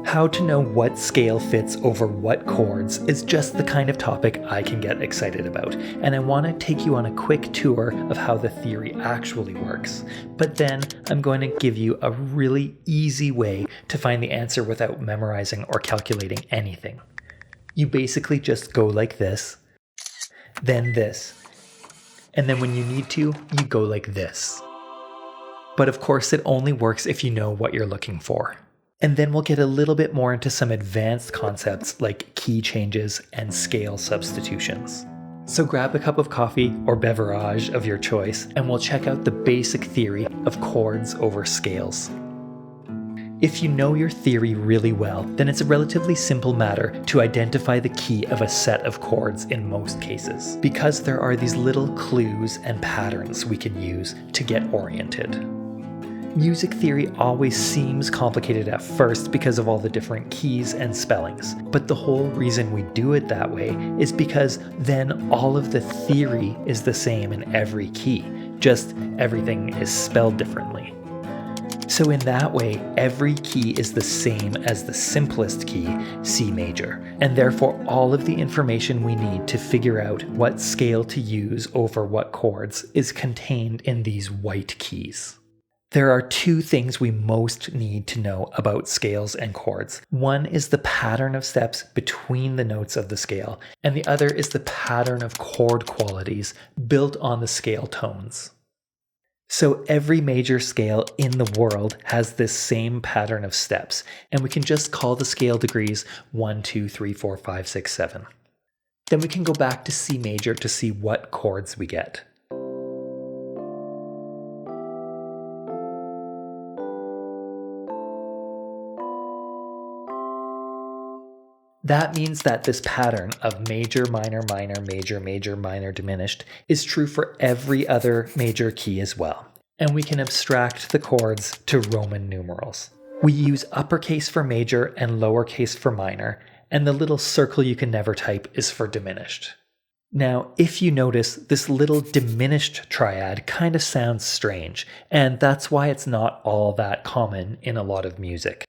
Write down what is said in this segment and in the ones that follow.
How to know what scale fits over what chords is just the kind of topic I can get excited about, and I want to take you on a quick tour of how the theory actually works. But then I'm going to give you a really easy way to find the answer without memorizing or calculating anything. You basically just go like this, then this, and then when you need to, you go like this. But of course it only works if you know what you're looking for. And then we'll get a little bit more into some advanced concepts like key changes and scale substitutions. So grab a cup of coffee or beverage of your choice, and we'll check out the basic theory of chords over scales. If you know your theory really well, then it's a relatively simple matter to identify the key of a set of chords in most cases, because there are these little clues and patterns we can use to get oriented. Music theory always seems complicated at first because of all the different keys and spellings, but the whole reason we do it that way is because then all of the theory is the same in every key, just everything is spelled differently. So in that way, every key is the same as the simplest key, C major, and therefore all of the information we need to figure out what scale to use over what chords is contained in these white keys. There are two things we most need to know about scales and chords. One is the pattern of steps between the notes of the scale, and the other is the pattern of chord qualities built on the scale tones. So every major scale in the world has this same pattern of steps, and we can just call the scale degrees 1, 2, 3, 4, 5, 6, 7. Then we can go back to C major to see what chords we get. That means that this pattern of major, minor, minor, major, major, minor, diminished is true for every other major key as well. And we can abstract the chords to Roman numerals. We use uppercase for major and lowercase for minor, and the little circle you can never type is for diminished. Now, if you notice, this little diminished triad kind of sounds strange, and that's why it's not all that common in a lot of music.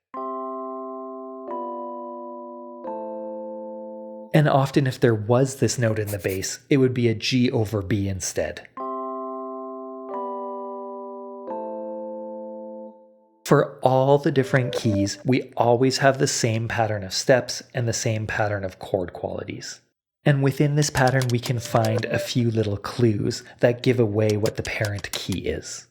And often if there was this note in the bass, it would be a G over B instead. For all the different keys, we always have the same pattern of steps and the same pattern of chord qualities. And within this pattern, we can find a few little clues that give away what the parent key is.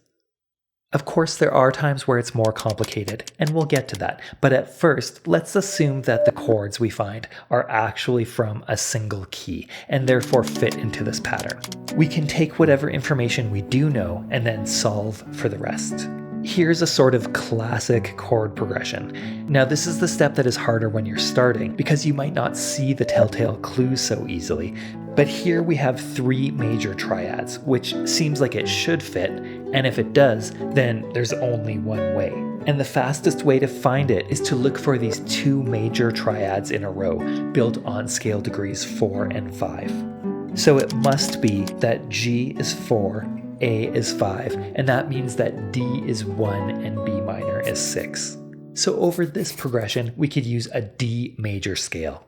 Of course, there are times where it's more complicated, and we'll get to that. But at first, let's assume that the chords we find are actually from a single key, and therefore fit into this pattern. We can take whatever information we do know and then solve for the rest. Here's a sort of classic chord progression. Now, this is the step that is harder when you're starting, because you might not see the telltale clues so easily. But here we have three major triads, which seems like it should fit, and if it does, then there's only one way. And the fastest way to find it is to look for these two major triads in a row, built on scale degrees 4 and 5. So it must be that G is 4, A is 5, and that means that D is 1 and B minor is 6. So over this progression, we could use a D major scale.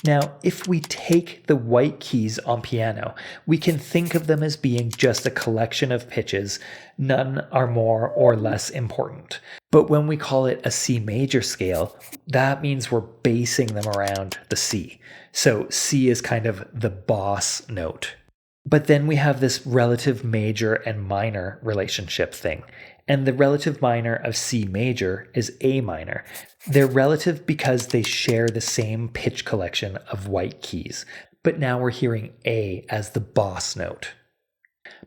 Now, if we take the white keys on piano, we can think of them as being just a collection of pitches. None are more or less important. But when we call it a C major scale, that means we're basing them around the C. So C is kind of the boss note. But then we have this relative major and minor relationship thing. And the relative minor of C major is A minor. They're relative because they share the same pitch collection of white keys. But now we're hearing A as the boss note.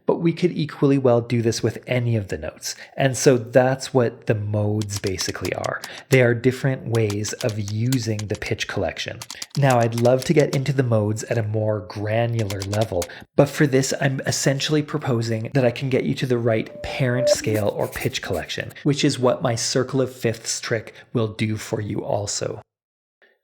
But we could equally well do this with any of the notes. And so that's what the modes basically are. They are different ways of using the pitch collection. Now, I'd love to get into the modes at a more granular level, but for this, I'm essentially proposing that I can get you to the right parent scale or pitch collection, which is what my circle of fifths trick will do for you also.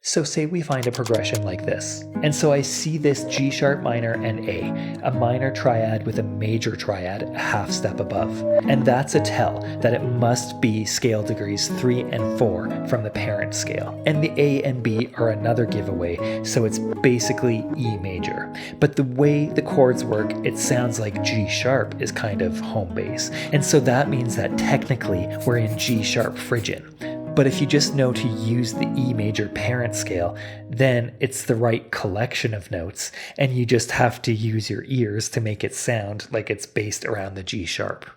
So say we find a progression like this. And so I see this G sharp minor and a minor triad with a major triad a half step above. And that's a tell that it must be scale degrees 3 and 4 from the parent scale. And the A and B are another giveaway, so it's basically E major. But the way the chords work, it sounds like G sharp is kind of home base. And so that means that technically we're in G sharp Phrygian. But if you just know to use the E major parent scale, then it's the right collection of notes, and you just have to use your ears to make it sound like it's based around the G sharp.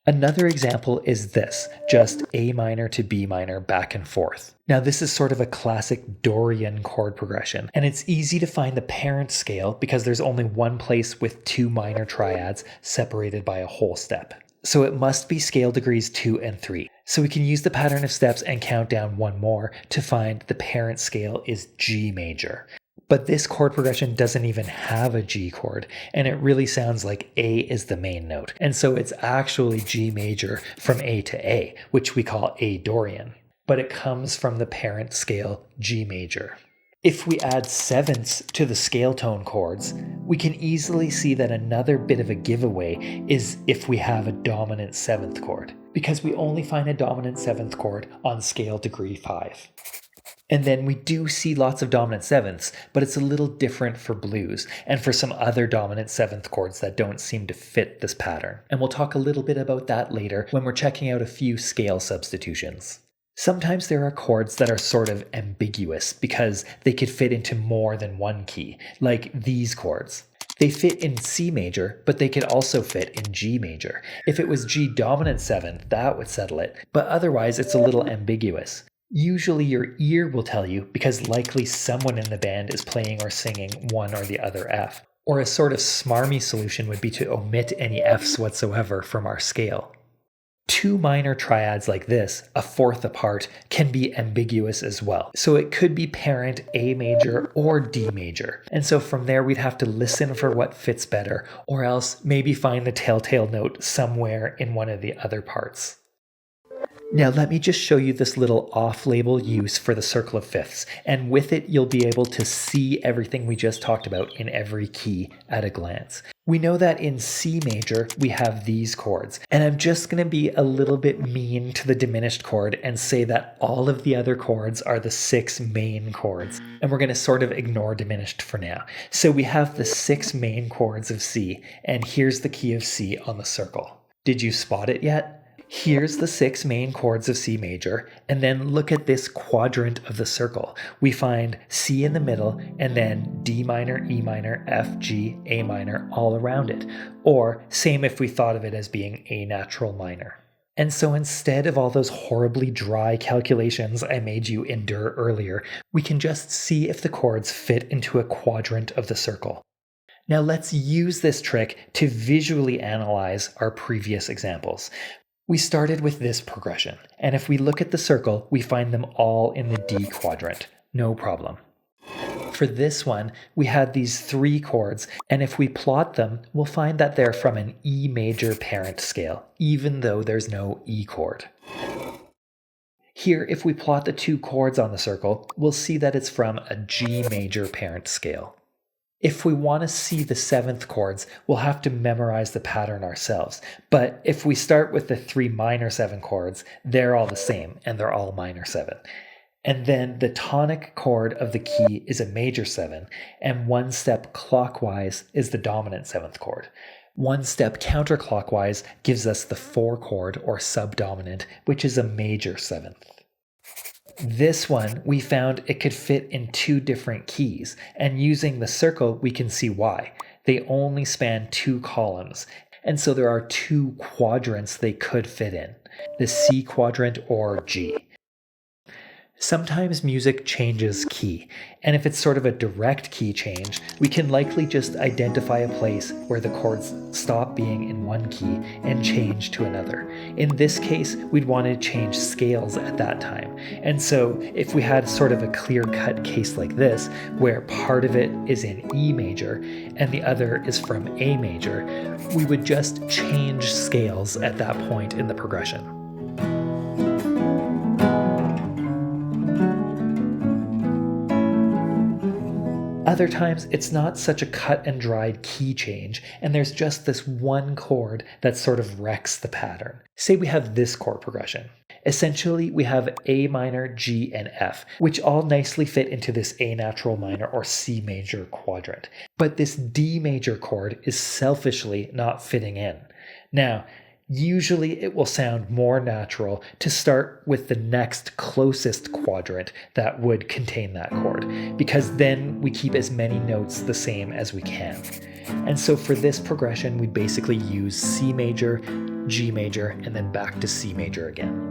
Another example is this, just A minor to B minor back and forth. Now this is sort of a classic Dorian chord progression, and it's easy to find the parent scale because there's only one place with 2 minor triads separated by a whole step. So it must be scale degrees 2 and 3. So we can use the pattern of steps and count down one more to find the parent scale is G major. But this chord progression doesn't even have a G chord, and it really sounds like A is the main note. And so it's actually G major from A to A, which we call A Dorian. But it comes from the parent scale G major. If we add sevenths to the scale tone chords, we can easily see that another bit of a giveaway is if we have a dominant 7th chord, because we only find a dominant 7th chord on scale degree 5. And then we do see lots of dominant 7ths, but it's a little different for blues and for some other dominant 7th chords that don't seem to fit this pattern. And we'll talk a little bit about that later when we're checking out a few scale substitutions. Sometimes there are chords that are sort of ambiguous because they could fit into more than one key, like these chords. They fit in C major, but they could also fit in G major. If it was G dominant 7th, that would settle it, but otherwise it's a little ambiguous. Usually your ear will tell you because likely someone in the band is playing or singing one or the other F. Or a sort of smarmy solution would be to omit any Fs whatsoever from our scale. 2 minor triads like this, a fourth apart, can be ambiguous as well. So it could be parent A major or D major. And so from there we'd have to listen for what fits better, or else maybe find the telltale note somewhere in one of the other parts. Now let me just show you this little off-label use for the circle of fifths, and with it you'll be able to see everything we just talked about in every key at a glance. We know that in C major we have these chords, and I'm just going to be a little bit mean to the diminished chord and say that all of the other chords are the 6 main chords, and we're going to sort of ignore diminished for now. So we have the 6 main chords of C, and here's the key of C on the circle. Did you spot it yet? Here's the 6 main chords of C major, and then look at this quadrant of the circle. We find C in the middle, and then D minor, E minor, F, G, A minor all around it. Or same if we thought of it as being A natural minor. And so instead of all those horribly dry calculations I made you endure earlier, we can just see if the chords fit into a quadrant of the circle. Now let's use this trick to visually analyze our previous examples. We started with this progression, and if we look at the circle, we find them all in the D quadrant. No problem. For this one, we had these 3 chords, and if we plot them, we'll find that they're from an E major parent scale, even though there's no E chord. Here, if we plot the 2 chords on the circle, we'll see that it's from a G major parent scale. If we want to see the 7th chords, we'll have to memorize the pattern ourselves. But if we start with the 3 minor 7 chords, they're all the same, and they're all minor 7. And then the tonic chord of the key is a major 7, and 1 step clockwise is the dominant 7th chord. 1 step counterclockwise gives us the 4 chord or subdominant, which is a major 7th. This one, we found it could fit in 2 different keys, and using the circle, we can see why. They only span 2 columns, and so there are 2 quadrants they could fit in, the C quadrant or G. Sometimes music changes key, and if it's sort of a direct key change, we can likely just identify a place where the chords stop being in one key and change to another. In this case, we'd want to change scales at that time. And so if we had sort of a clear-cut case like this, where part of it is in E major and the other is from A major, we would just change scales at that point in the progression. Other times, it's not such a cut and dried key change, and there's just this one chord that sort of wrecks the pattern. Say we have this chord progression. Essentially, we have A minor, G, and F, which all nicely fit into this A natural minor or C major quadrant. But this D major chord is selfishly not fitting in. Now, usually it will sound more natural to start with the next closest quadrant that would contain that chord, because then we keep as many notes the same as we can. And so for this progression, we basically use C major, G major, and then back to C major again.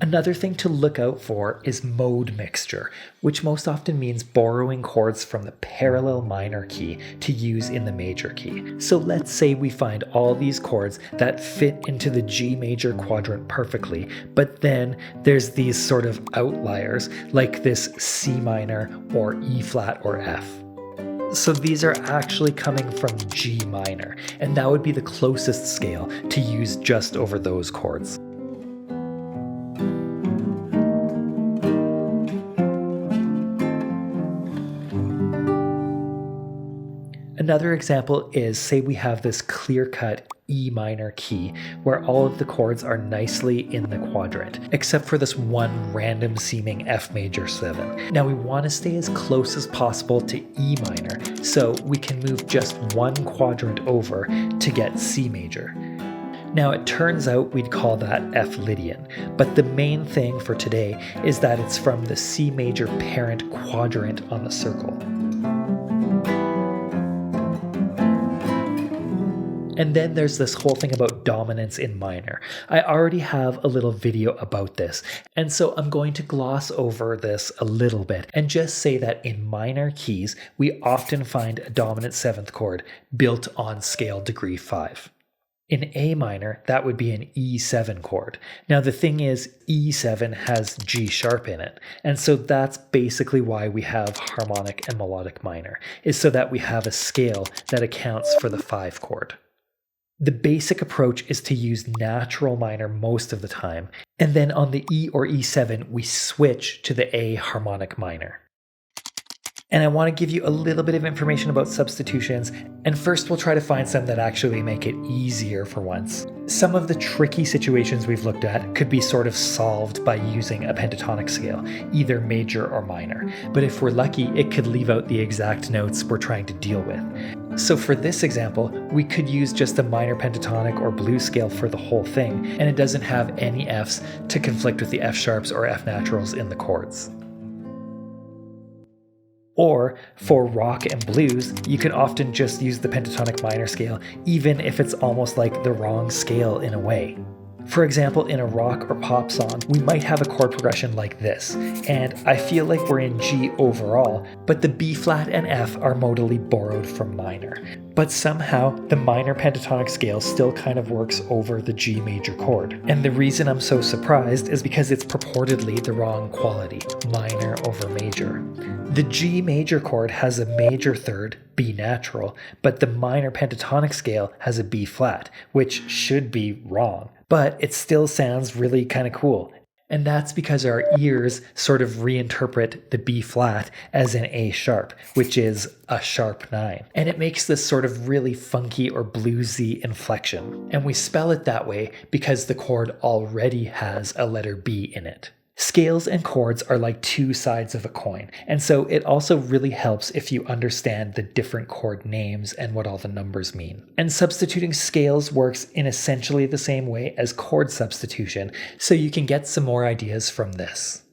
Another thing to look out for is mode mixture, which most often means borrowing chords from the parallel minor key to use in the major key. So let's say we find all these chords that fit into the G major quadrant perfectly, but then there's these sort of outliers like this C minor or E flat or F. So these are actually coming from G minor, and that would be the closest scale to use just over those chords. Another example is, say we have this clear-cut E minor key where all of the chords are nicely in the quadrant, except for this one random seeming F major 7. Now we want to stay as close as possible to E minor, so we can move just one quadrant over to get C major. Now it turns out we'd call that F Lydian, but the main thing for today is that it's from the C major parent quadrant on the circle. And then there's this whole thing about dominance in minor. I already have a little video about this, and so I'm going to gloss over this a little bit and just say that in minor keys, we often find a dominant 7th chord built on scale degree 5. In A minor, that would be an E7 chord. Now the thing is, E7 has G sharp in it, and so that's basically why we have harmonic and melodic minor, is so that we have a scale that accounts for the 5 chord. The basic approach is to use natural minor most of the time, and then on the E or E7, we switch to the A harmonic minor. And I want to give you a little bit of information about substitutions, and first we'll try to find some that actually make it easier for once. Some of the tricky situations we've looked at could be sort of solved by using a pentatonic scale, either major or minor, but if we're lucky, it could leave out the exact notes we're trying to deal with. So for this example, we could use just a minor pentatonic or blues scale for the whole thing, and it doesn't have any Fs to conflict with the F sharps or F naturals in the chords. Or, for rock and blues, you can often just use the pentatonic minor scale, even if it's almost like the wrong scale in a way. For example, in a rock or pop song, we might have a chord progression like this, and I feel like we're in G overall, but the B flat and F are modally borrowed from minor. But somehow, the minor pentatonic scale still kind of works over the G major chord. And the reason I'm so surprised is because it's purportedly the wrong quality, minor over major. The G major chord has a major third, B natural, but the minor pentatonic scale has a B flat, which should be wrong. But it still sounds really kind of cool. And that's because our ears sort of reinterpret the B flat as an A sharp, which is a sharp 9. And it makes this sort of really funky or bluesy inflection. And we spell it that way because the chord already has a letter B in it. Scales and chords are like two sides of a coin, and so it also really helps if you understand the different chord names and what all the numbers mean. And substituting scales works in essentially the same way as chord substitution, so you can get some more ideas from this.